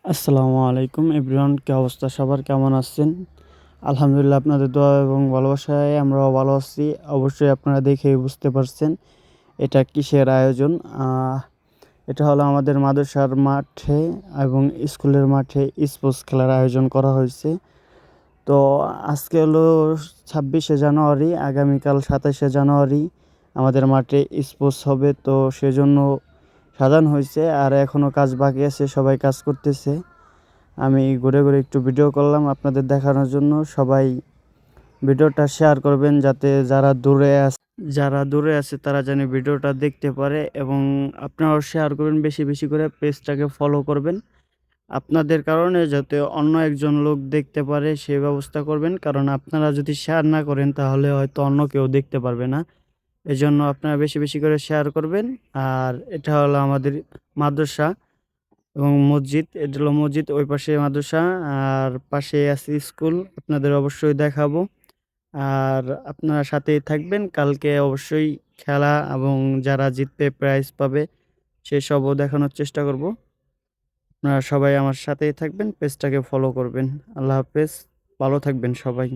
আসসালামু আলাইকুম এভরিওয়ান, কি অবস্থা সবার, কেমন আছেন? আলহামদুলিল্লাহ, আপনাদের দোয়া এবং ভালোবাসায় আমরাও ভালো আছি। অবশ্যই আপনারা দেখেই বুঝতে পারছেন এটা কিসের আয়োজন। এটা হলো আমাদের মাদ্রাসার মাঠে এবং স্কুলের মাঠে স্পোর্টস খেলার আয়োজন করা হয়েছে। তো আজকে হলো 26শে জানুয়ারি, আগামীকাল 27শে জানুয়ারি আমাদের মাঠে স্পোর্টস হবে। তো সেজন্য সাজানো হয়েছে, আর এখনও কাজ বাকি আছে, সবাই কাজ করতেছে। আমি ঘুরে ঘুরে একটু ভিডিও করলাম আপনাদের দেখানোর জন্য। সবাই ভিডিওটা শেয়ার করবেন, যাতে যারা দূরে আছে তারা যেন ভিডিওটা দেখতে পারে, এবং আপনারাও শেয়ার করবেন, বেশি বেশি করে পেজটাকে ফলো করবেন। আপনাদের কারণে যাতে অন্য একজন লোক দেখতে পারে সেই ব্যবস্থা করবেন, কারণ আপনারা যদি শেয়ার না করেন তাহলে হয়তো অন্য কেউ দেখতে পারবে না। এজন্য আপনারা বেশি বেশি করে শেয়ার করবেন। আর এটা হলো আমাদের মাদ্রাসা এবং মসজিদ। এটা হলো মসজিদ, ওই পাশে মাদ্রাসা, আর পাশে আছে স্কুল। আপনাদের অবশ্যই দেখাবো, আর আপনারা সাথেই থাকবেন। কালকে অবশ্যই খেলা এবং যারা জিতবে প্রাইজ পাবে সেসবও দেখানোর চেষ্টা করব। আপনারা সবাই আমার সাথেই থাকবেন, পেজটাকে ফলো করবেন। আল্লাহ হাফেজ, ভালো থাকবেন সবাই।